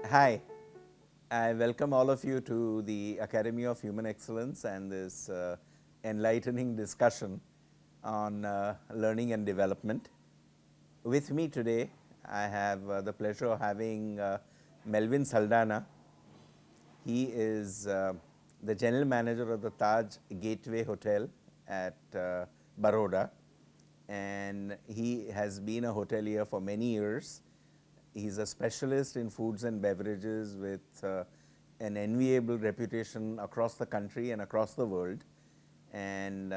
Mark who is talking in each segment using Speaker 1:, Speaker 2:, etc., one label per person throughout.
Speaker 1: Hi, I welcome all of you to the Academy of Human Excellence and this enlightening discussion on learning and development. With me today, I have the pleasure of having Melvin Saldana. He is the general manager of the Taj Gateway Hotel at Baroda, and he has been a hotelier for many years. He's a specialist in foods and beverages with an enviable reputation across the country and across the world, and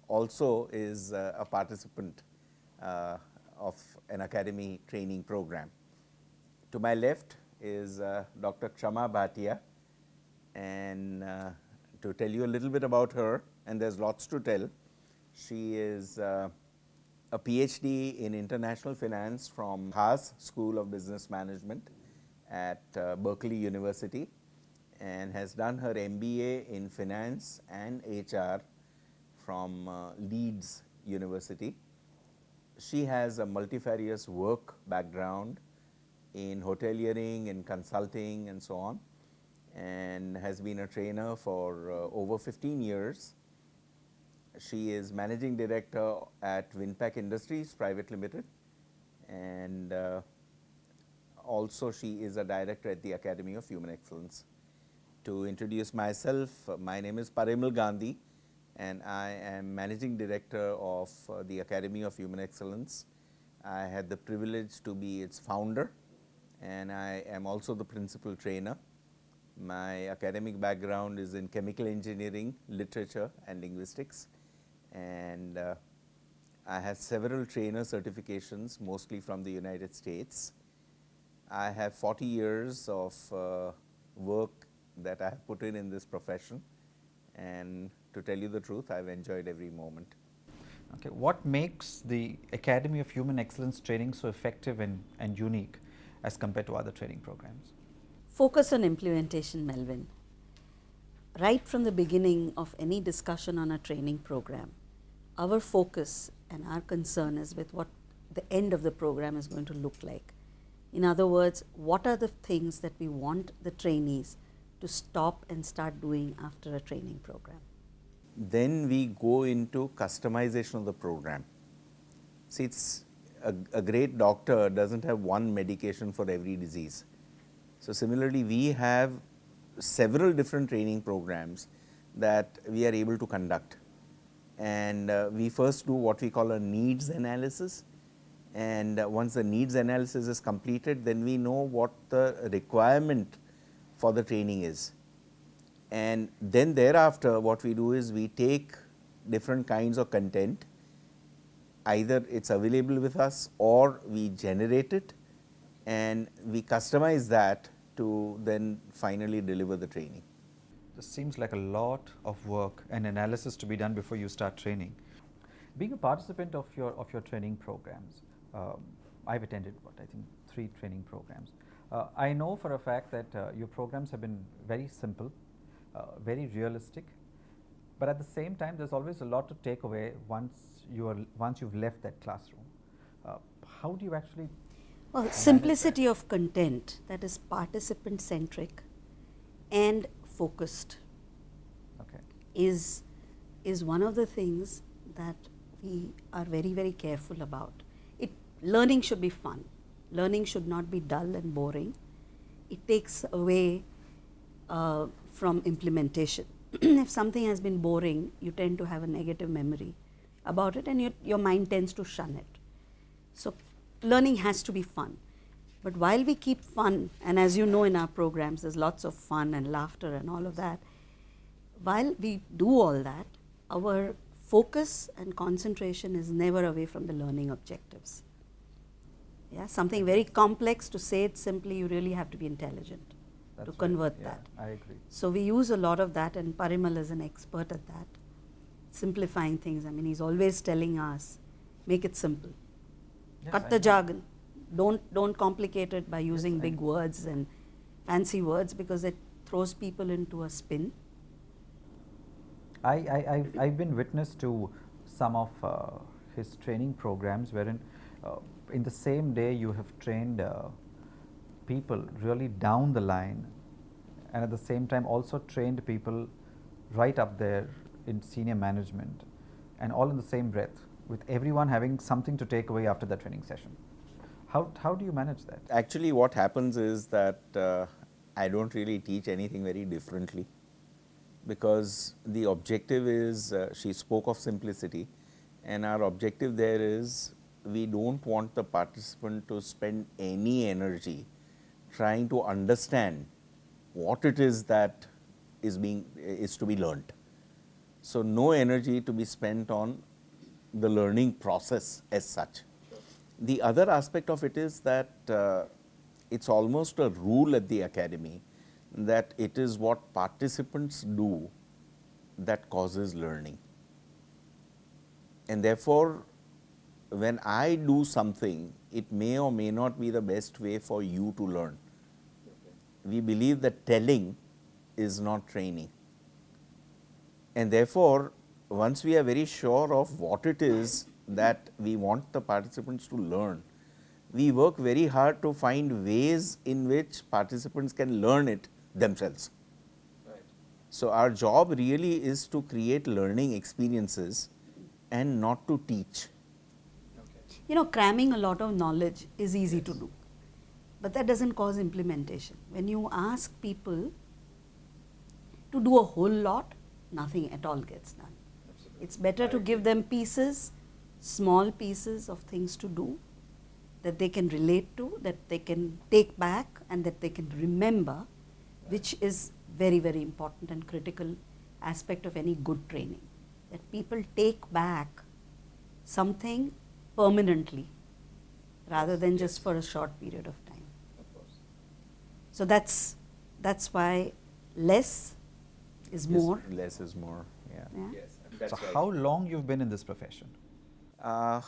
Speaker 1: also is a participant of an academy training program. To my left is Dr. Kshama Bhatia, and to tell you a little bit about her, and there's lots to tell. She is a PhD in international finance from Haas School of Business Management at Berkeley University, and has done her MBA in finance and HR from Leeds University. She has a multifarious work background in hoteliering, in consulting, and so on, and has been a trainer for over 15 years. She is managing director at Winpac Industries Private Limited, and also she is a director at the Academy of Human Excellence. To introduce myself, my name is Parimal Gandhi, and I am managing director of the Academy of Human Excellence. I had the privilege to be its founder, and I am also the principal trainer. My academic background is in chemical engineering, literature, and linguistics, and I have several trainer certifications, mostly from the United States. I have 40 years of work that I have put in this profession, and to tell you the truth, I've enjoyed every moment.
Speaker 2: Okay, what makes the Academy of Human Excellence training so effective and unique as compared to other training programs?
Speaker 3: Focus on implementation, Melvin. Right from the beginning of any discussion on a training program, our focus and our concern is with what the end of the program is going to look like. In other words, what are the things that we want the trainees to stop and start doing after a training program?
Speaker 1: Then we go into customization of the program. See, it's a great doctor doesn't have one medication for every disease. So similarly, we have several different training programs that we are able to conduct, and we first do what we call a needs analysis, and once the needs analysis is completed, then we know what the requirement for the training is, and then thereafter what we do is we take different kinds of content, either it's available with us or we generate it, and we customize that to then finally deliver the training.
Speaker 2: This seems like a lot of work and analysis to be done before you start training. Being a participant of your training programs, I've attended I think 3 training programs. I know for a fact that your programs have been very simple, very realistic, but at the same time there's always a lot to take away once you've left that classroom. How do you actually
Speaker 3: Well, simplicity of content that is participant centric and focused
Speaker 2: Okay.
Speaker 3: is one of the things that we are very, very careful about. Learning should be fun. Learning should not be dull and boring. It takes away from implementation. If something has been boring, you tend to have a negative memory about it, and your mind tends to shun it. So learning has to be fun. But while we keep fun, and as you know in our programs, there's lots of fun and laughter and all of that, while we do all that, our focus and concentration is never away from the learning objectives. Yeah, something very complex, to say it simply, you really have to be intelligent to convert that.
Speaker 2: I agree.
Speaker 3: So we use a lot of that, and Parimal is an expert at that, simplifying things. I mean, he's always telling us, make it simple.
Speaker 2: Yes,
Speaker 3: Cut
Speaker 2: I
Speaker 3: the
Speaker 2: know.
Speaker 3: jargon. Don't complicate it by using big words and fancy words, because it throws people into a spin.
Speaker 2: I've been witness to some of his training programs wherein in the same day you have trained people really down the line, and at the same time also trained people right up there in senior management, and all in the same breath, with everyone having something to take away after that training session? How do you manage that?
Speaker 1: Actually, what happens is that I don't really teach anything very differently, because the objective is, she spoke of simplicity, and our objective there is, we don't want the participant to spend any energy trying to understand what it is that is to be learnt. So no energy to be spent on the learning process as such. The other aspect of it is that it's almost a rule at the academy that it is what participants do that causes learning. And therefore, when I do something, it may or may not be the best way for you to learn. We believe that telling is not training. And therefore, once we are very sure of what it is that we want the participants to learn, we work very hard to find ways in which participants can learn it themselves.
Speaker 4: Right.
Speaker 1: So our job really is to create learning experiences and not to teach.
Speaker 4: Okay.
Speaker 3: You know, cramming a lot of knowledge is easy to do, but that doesn't cause implementation. When you ask people to do a whole lot, nothing at all gets done.
Speaker 4: Absolutely.
Speaker 3: It's better to give them pieces, small pieces of things to do that they can relate to, that they can take back, and that they can remember, which is very, very important and critical aspect of any good training. That people take back something permanently rather than just for a short period of time.
Speaker 4: Of course.
Speaker 3: So that's why less is more.
Speaker 1: Less is more. Yeah.
Speaker 3: Yeah.
Speaker 4: Yes.
Speaker 1: That's
Speaker 2: So
Speaker 1: right.
Speaker 2: how long you've been in this profession?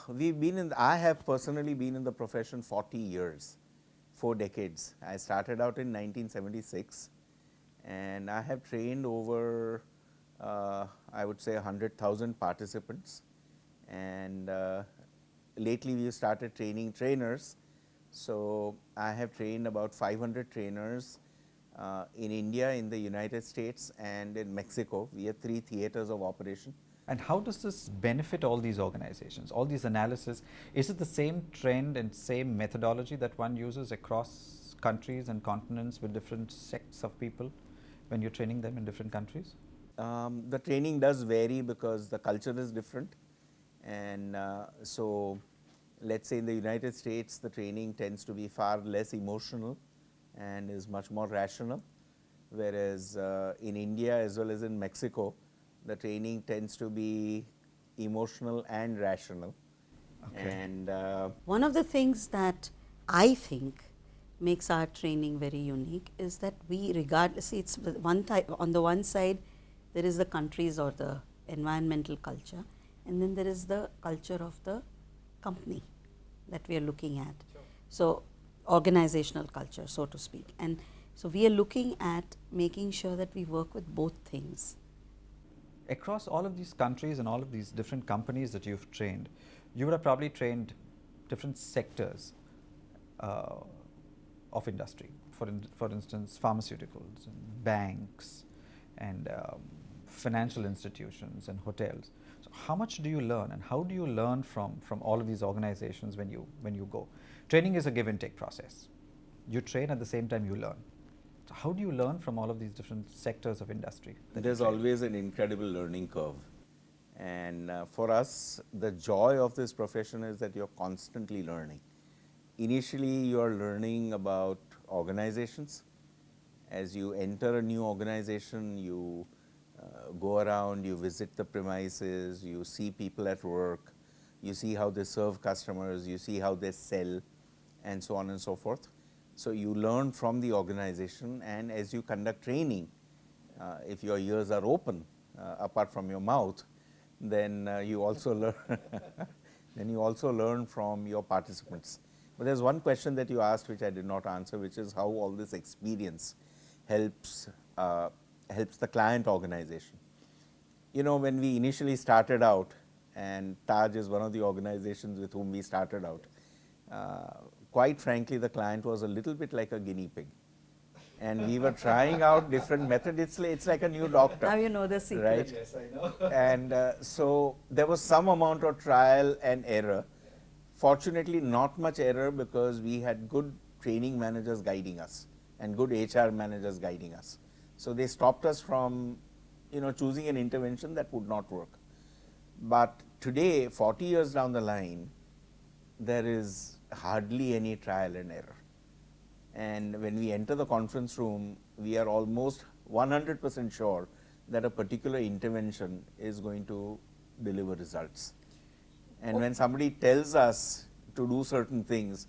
Speaker 1: We've been in. I have personally been in the profession 40 years, 4 decades. I started out in 1976, and I have trained over, I would say, 100,000 participants. And lately, we started training trainers. So I have trained about 500 trainers in India, in the United States, and in Mexico. We have 3 theaters of operation.
Speaker 2: And how does this benefit all these organizations, all these analysis? Is it the same trend and same methodology that one uses across countries and continents with different sects of people when you're training them in different countries?
Speaker 1: The training does vary because the culture is different. And so, let's say in the United States, the training tends to be far less emotional and is much more rational. Whereas in India as well as in Mexico, the training tends to be emotional and rational.
Speaker 2: Okay.
Speaker 1: And
Speaker 3: One of the things that I think makes our training very unique is that we regard, see, it's one type, on the one side there is the countries or the environmental culture, and then there is the culture of the company that we are looking at.
Speaker 4: Sure.
Speaker 3: So organizational culture, so to speak. And so we are looking at making sure that we work with both things.
Speaker 2: Across all of these countries and all of these different companies that you've trained, you would have probably trained different sectors of industry. For instance, pharmaceuticals, and banks, and financial institutions and hotels. So how much do you learn, and how do you learn from all of these organizations when you go? Training is a give and take process. You train, at the same time you learn. So how do you learn from all of these different sectors of industry?
Speaker 1: there's always an incredible learning curve. And for us, the joy of this profession is that you're constantly learning. Initially, you're learning about organizations. As you enter a new organization, you go around, you visit the premises, you see people at work, you see how they serve customers, you see how they sell, and so on and so forth. So you learn from the organization, and as you conduct training, if your ears are open, apart from your mouth, then you also learn. Then you also learn from your participants. But there's one question that you asked which I did not answer, which is how all this experience helps the client organization. You know, when we initially started out, and Taj is one of the organizations with whom we started out, quite frankly, the client was a little bit like a guinea pig. And we were trying out different methods. It's like a new doctor.
Speaker 3: Now you know the secret.
Speaker 1: Right?
Speaker 4: Yes, I know.
Speaker 1: And so there was some amount of trial and error. Fortunately, not much error because we had good training managers guiding us and good HR managers guiding us. So they stopped us from, choosing an intervention that would not work. But today, 40 years down the line, there is hardly any trial and error. And when we enter the conference room, we are almost 100% sure that a particular intervention is going to deliver results. And when somebody tells us to do certain things,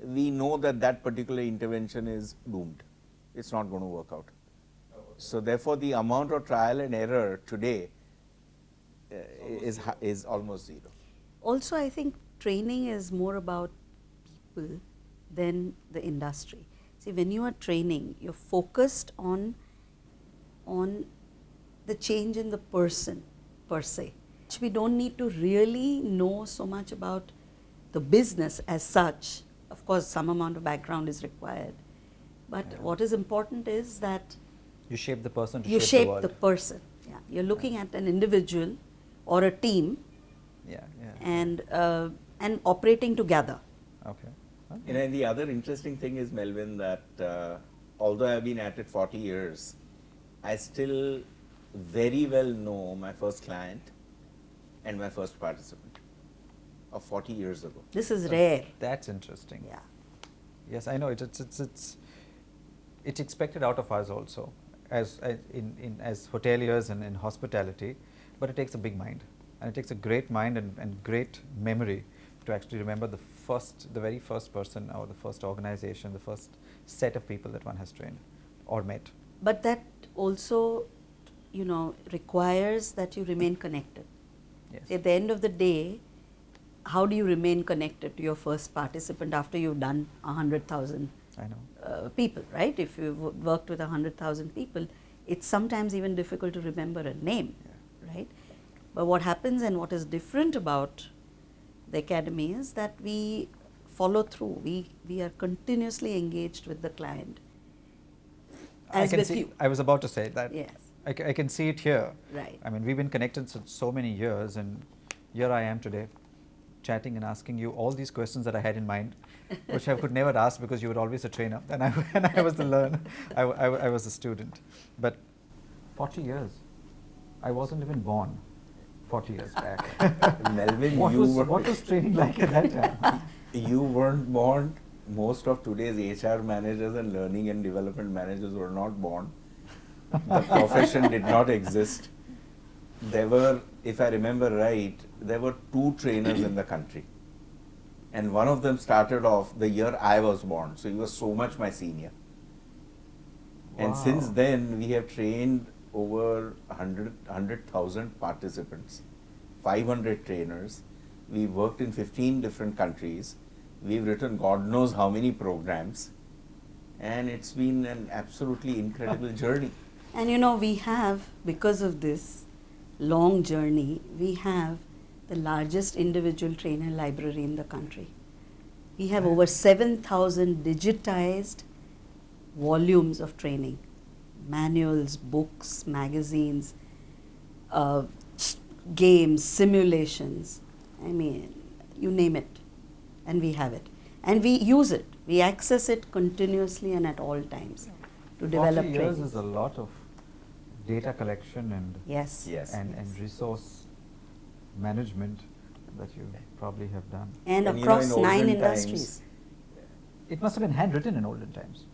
Speaker 1: we know that that particular intervention is doomed. It's not going to work out. So therefore, the amount of trial and error today is almost zero.
Speaker 3: Also, I think training is more about people than the industry. See, when you are training, you're focused on the change in the person per se. We don't need to really know so much about the business as such. Of course, some amount of background is required. But what is important is that
Speaker 2: You shape the person to
Speaker 3: you
Speaker 2: shape the
Speaker 3: shape
Speaker 2: world.
Speaker 3: the person. Yeah. You're looking at an individual or a team
Speaker 2: Yeah, yeah.
Speaker 3: and operating together.
Speaker 2: Okay.
Speaker 1: And the other interesting thing is, Melvin, that although I've been at it 40 years, I still very well know my first client and my first participant of 40 years ago.
Speaker 3: This is rare.
Speaker 2: That's interesting.
Speaker 3: Yeah.
Speaker 2: Yes, I know it's expected out of us also as hoteliers and in hospitality, but it takes a big mind, and it takes a great mind and great memory to actually remember the very first person or the first organization, the first set of people that one has trained or met.
Speaker 3: But that also, requires that you remain connected.
Speaker 2: Yes.
Speaker 3: At the end of the day, how do you remain connected to your first participant after you've done 100,000
Speaker 2: I know.
Speaker 3: people, right? If you've worked with 100,000 people, it's sometimes even difficult to remember a name, right? But what happens and what is different about the academy is that we follow through. We are continuously engaged with the client. As with you.
Speaker 2: I was about to say that.
Speaker 3: Yes.
Speaker 2: I can see it here.
Speaker 3: Right.
Speaker 2: I mean, we've been connected so many years, and here I am today, chatting and asking you all these questions that I had in mind, which I could never ask because you were always a trainer, and I was the learner. I was a student. But 40 years, I wasn't even born 40 years back.
Speaker 1: Melvin,
Speaker 2: what was training like at that time?
Speaker 1: You weren't born. Most of today's HR managers and learning and development managers were not born. The profession did not exist. There were, if I remember right, there were 2 trainers in the country. And one of them started off the year I was born. So he was so much my senior. And since
Speaker 2: Wow.
Speaker 1: then, we have trained over 100,000 participants, 500 trainers. We've worked in 15 different countries. We've written God knows how many programs. And it's been an absolutely incredible journey.
Speaker 3: And we have, because of this long journey, we have the largest individual trainer library in the country. We have over 7,000 digitized volumes of training, manuals, books, magazines, games, simulations. I mean, you name it, and we have it. And we use it. We access it continuously and at all times to develop
Speaker 2: 40 years
Speaker 3: training.
Speaker 2: is a lot of data collection
Speaker 3: Yes.
Speaker 1: Yes.
Speaker 2: and resource management that you probably have done.
Speaker 3: And
Speaker 1: And
Speaker 3: across
Speaker 1: in olden
Speaker 3: 9
Speaker 1: times-
Speaker 3: industries.
Speaker 2: It must have been handwritten in olden times.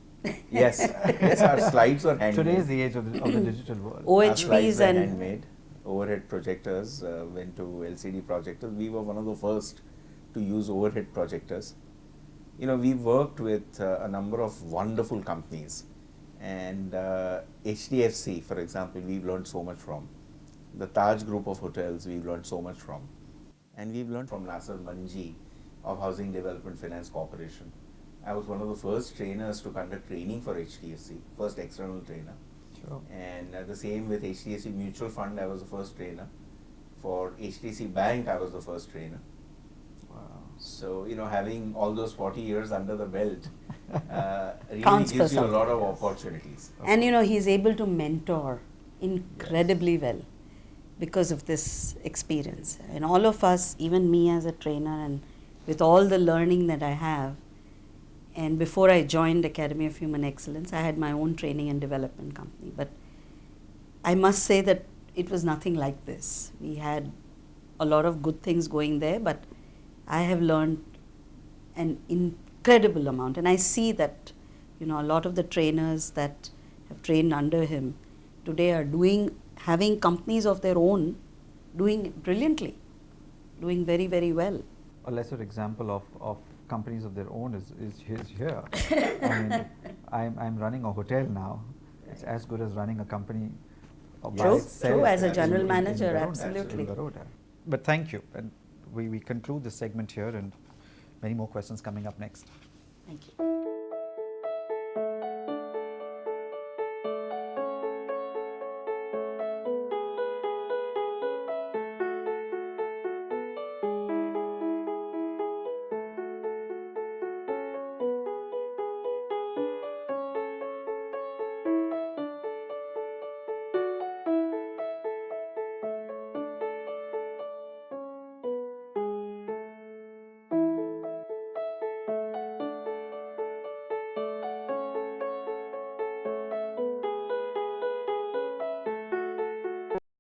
Speaker 1: Yes, yes, our slides were handmade.
Speaker 2: Today is the age of the digital world.
Speaker 1: Our slides
Speaker 3: OHPs
Speaker 1: were
Speaker 3: and
Speaker 1: handmade. Overhead projectors went to LCD projectors. We were one of the first to use overhead projectors. We worked with a number of wonderful companies, and HDFC, for example, we've learned so much from. The Taj Group of Hotels, we've learned so much from. And we've learned from Nasser Manji of Housing Development Finance Corporation. I was one of the first trainers to conduct training for HDFC, first external trainer.
Speaker 2: Sure.
Speaker 1: And the same with HDFC Mutual Fund, I was the first trainer. For HDFC Bank, I was the first trainer.
Speaker 2: Wow.
Speaker 1: So, you know, having all those 40 years under the belt really
Speaker 3: Counts for
Speaker 1: gives you a lot
Speaker 3: something.
Speaker 1: of opportunities.
Speaker 3: And you know, he's able to mentor incredibly well because of this experience. And all of us, even me as a trainer, and with all the learning that I have, and before I joined Academy of Human Excellence, I had my own training and development company. But I must say that it was nothing like this. We had a lot of good things going there, but I have learned an incredible amount. And I see that, you know, a lot of the trainers that have trained under him today are having companies of their own, doing brilliantly, doing very, very well.
Speaker 2: A lesser example of companies of their own is here. I mean, I'm running a hotel now. It's as good as running a company by
Speaker 3: True,
Speaker 2: itself
Speaker 3: true, as a
Speaker 2: in-
Speaker 3: general
Speaker 2: in
Speaker 3: manager,
Speaker 2: Baroda.
Speaker 3: absolutely.
Speaker 2: In Baroda. But thank you, and we conclude this segment here, and many more questions coming up next.
Speaker 3: Thank you.